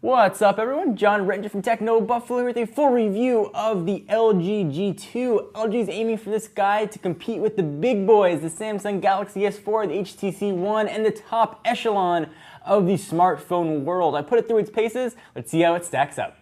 What's up everyone? John Rettinger from Techno Buffalo here with a full review of the LG G2. LG is aiming for this guy to compete with the big boys, the Samsung Galaxy S4, the HTC One, and the top echelon of the smartphone world. I put it through its paces. Let's see how it stacks up.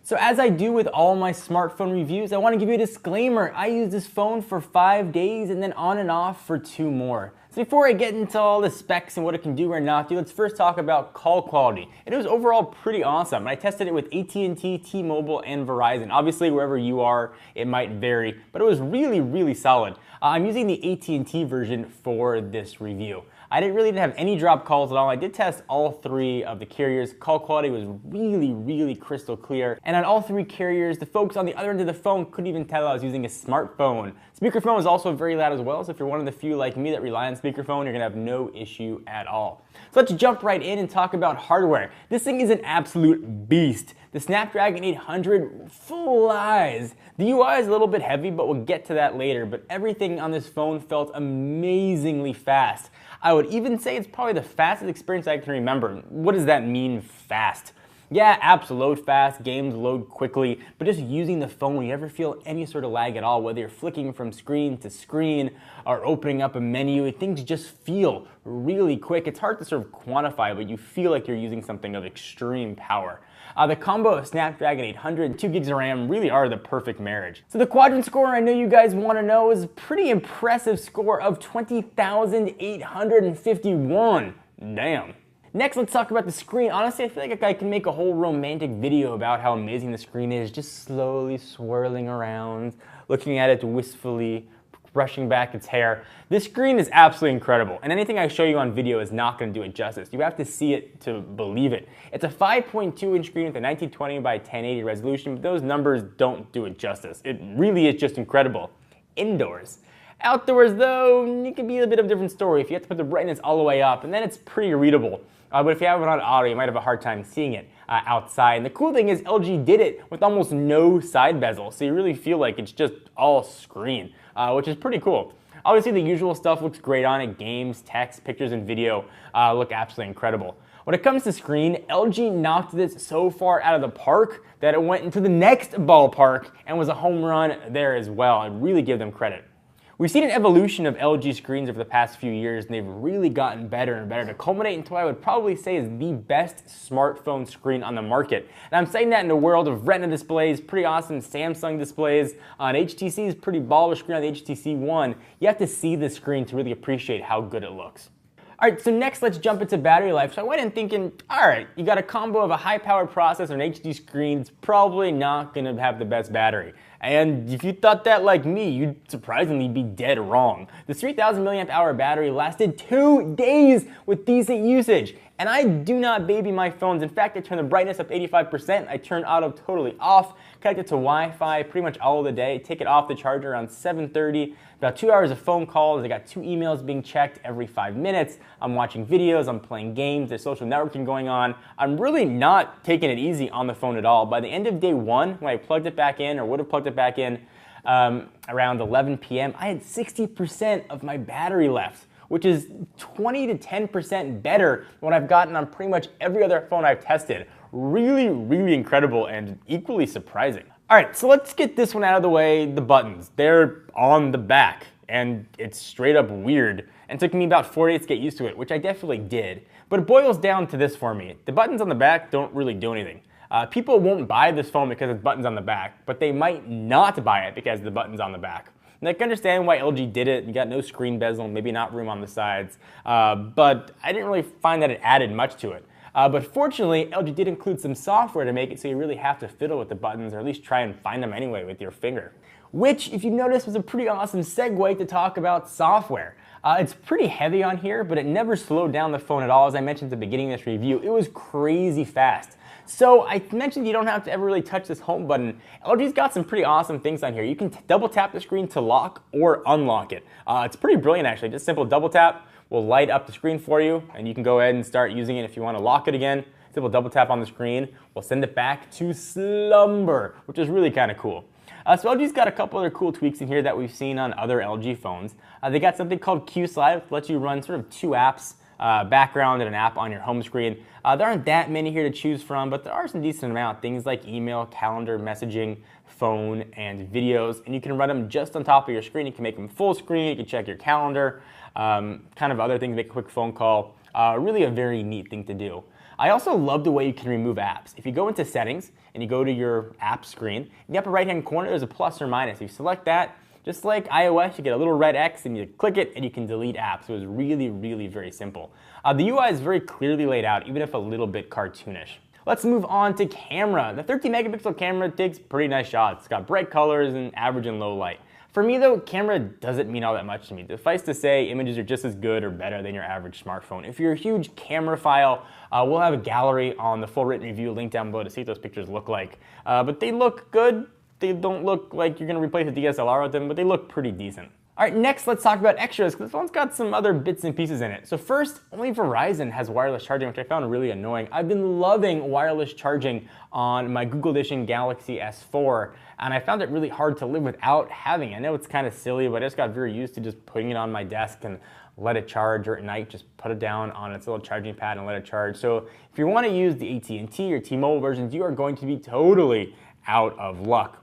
So as I do with all my smartphone reviews, I want to give you a disclaimer. I used this phone for 5 days and then on and off for 2 more. So before I get into all the specs and what it can do or not do, let's first talk about call quality. It was overall pretty awesome. I tested it with AT&T, T-Mobile, and Verizon. Obviously, wherever you are, it might vary, but it was really solid. I'm using the AT&T version for this review. I didn't really have any drop calls at all. I did test all 3 of the carriers. Call quality was really crystal clear. And on all 3 carriers, the folks on the other end of the phone couldn't even tell I was using a smartphone. Speakerphone was also very loud as well, so if you're one of the few like me that rely on speakerphone, you're gonna have no issue at all. So let's jump right in and talk about hardware. This thing is an absolute beast. The Snapdragon 800 flies. The UI is a little bit heavy, but we'll get to that later, but everything on this phone felt amazingly fast. I would even say it's probably the fastest experience I can remember. What does that mean, fast? Yeah, apps load fast, games load quickly, but just using the phone, you ever feel any sort of lag at all, whether you're flicking from screen to screen or opening up a menu, things just feel really quick. It's hard to sort of quantify, but you feel like you're using something of extreme power. The combo of Snapdragon 800 and 2 gigs of RAM really are the perfect marriage. So the quadrant score, I know you guys want to know, is a pretty impressive score of 20,851. Damn. Next, let's talk about the screen. Honestly, I feel like I can make a whole romantic video about how amazing the screen is, just slowly swirling around, looking at it wistfully, brushing back its hair. This screen is absolutely incredible, and anything I show you on video is not going to do it justice. You have to see it to believe it. It's a 5.2-inch screen with a 1920 by 1080 resolution, but those numbers don't do it justice. It really is just incredible. Indoors. Outdoors, though, it can be a bit of a different story. If you have to put the brightness all the way up, and then it's pretty readable. But if you have it on auto, you might have a hard time seeing it outside. And the cool thing is LG did it with almost no side bezel, so you really feel like it's just all screen, which is pretty cool. Obviously, the usual stuff looks great on it. Games, text, pictures, and video look absolutely incredible. When it comes to screen, LG knocked this so far out of the park that it went into the next ballpark and was a home run there as well. I really give them credit. We've seen an evolution of LG screens over the past few years, and they've really gotten better and better to culminate into what I would probably say is the best smartphone screen on the market. And I'm saying that in a world of Retina displays, pretty awesome Samsung displays, on HTC's pretty baller screen on the HTC One. You have to see the screen to really appreciate how good it looks. Alright, so next let's jump into battery life. So I went in thinking, alright, you got a combo of a high-powered processor and an HD screen, it's probably not going to have the best battery. And if you thought that like me, you'd surprisingly be dead wrong. This 3000 mAh battery lasted 2 days with decent usage. And I do not baby my phones. In fact, I turn the brightness up 85%, I turn auto totally off, connect it to Wi-Fi pretty much all of the day, take it off the charger around 7:30, about 2 hours of phone calls, I got 2 emails being checked every 5 minutes, I'm watching videos, I'm playing games, there's social networking going on. I'm really not taking it easy on the phone at all. By the end of day 1, when I plugged it back in, or would have plugged it back in around 11 p.m., I had 60% of my battery left, which is 20 to 10% better than what I've gotten on pretty much every other phone I've tested. Really incredible and equally surprising. Alright, so let's get this one out of the way, the buttons. They're on the back, and it's straight up weird. And it took me about 4 days to get used to it, which I definitely did. But it boils down to this for me. The buttons on the back don't really do anything. People won't buy this phone because it's buttons on the back, but they might not buy it because the buttons on the back. And I can understand why LG did it. You got no screen bezel, maybe not room on the sides, but I didn't really find that it added much to it. But fortunately, LG did include some software to make it so you really have to fiddle with the buttons, or at least try and find them anyway with your finger. Which, if you notice, was a pretty awesome segue to talk about software. It's pretty heavy on here, but it never slowed down the phone at all. As I mentioned at the beginning of this review, it was crazy fast. So I mentioned you don't have to ever really touch this home button. LG's got some pretty awesome things on here. You can double tap the screen to lock or unlock it. It's pretty brilliant actually. Just simple double tap will light up the screen for you, and you can go ahead and start using it if you want to lock it again. Simple double tap on the screen will send it back to slumber, which is really kind of cool. So LG's got a couple other cool tweaks in here that we've seen on other LG phones. They got something called Q-Slide, which lets you run sort of two apps, background and an app on your home screen. There aren't that many here to choose from, but there are some decent amount. Things like email, calendar, messaging, phone, and videos. And you can run them just on top of your screen. You can make them full screen, you can check your calendar, kind of other things, make a quick phone call. Really a very neat thing to do. I also love the way you can remove apps. If you go into settings and you go to your app screen, in the upper right hand corner there's a plus or minus. If you select that, just like iOS, you get a little red X and you click it and you can delete apps. So it's really, really very simple. The UI is very clearly laid out, even if a little bit cartoonish. Let's move on to camera. The 13 megapixel camera takes pretty nice shots. It's got bright colors and average and low light. For me though, camera doesn't mean all that much to me. Suffice to say, images are just as good or better than your average smartphone. If you're a huge camera file, we'll have a gallery on the full written review link down below to see what those pictures look like. But they look good. They don't look like you're gonna replace a DSLR with them, but they look pretty decent. All right, next let's talk about extras, because this one's got some other bits and pieces in it. So first, only Verizon has wireless charging, which I found really annoying. I've been loving wireless charging on my Google Edition Galaxy S4, and I found it really hard to live without having it. I know it's kind of silly, but I just got very used to just putting it on my desk and let it charge, or at night just put it down on its little charging pad and let it charge. So if you want to use the AT&T or T-Mobile versions, you are going to be totally out of luck.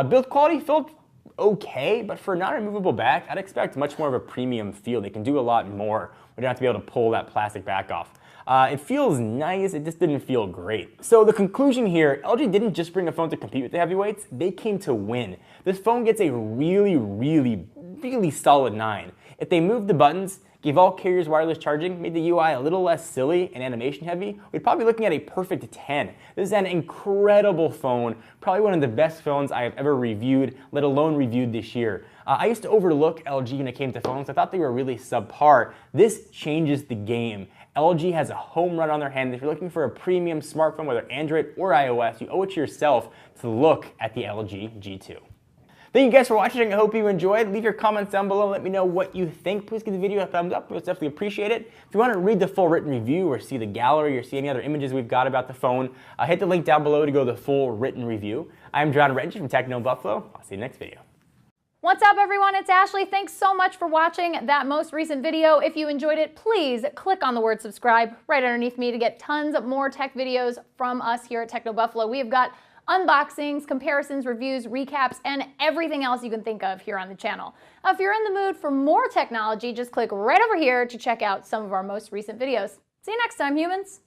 Build quality felt okay, but for a non-removable back, I'd expect much more of a premium feel. They can do a lot more. We don't have to be able to pull that plastic back off. It feels nice, it just didn't feel great. So the conclusion here, LG didn't just bring a phone to compete with the heavyweights, they came to win. This phone gets a really, really, really solid 9. If they moved the buttons, gave all carriers wireless charging, made the UI a little less silly and animation heavy, we'd probably be looking at a perfect 10. This is an incredible phone, probably one of the best phones I have ever reviewed, let alone reviewed this year. I used to overlook LG when it came to phones. I thought they were really subpar. This changes the game. LG has a home run on their hands. If you're looking for a premium smartphone, whether Android or iOS, you owe it to yourself to look at the LG G2. Thank you guys for watching. I hope you enjoyed. Leave your comments down below and let me know what you think. Please give the video a thumbs up. We'll definitely appreciate it. If you want to read the full written review or see the gallery or see any other images we've got about the phone, hit the link down below to go to the full written review. I'm John Reggie from Techno Buffalo. I'll see you in the next video. What's up everyone, it's Ashley. Thanks so much for watching that most recent video. If you enjoyed it, please click on the word subscribe right underneath me to get tons of more tech videos from us here at Techno Buffalo. We have got unboxings, comparisons, reviews, recaps, and everything else you can think of here on the channel. If you're in the mood for more technology, just click right over here to check out some of our most recent videos. See you next time, humans.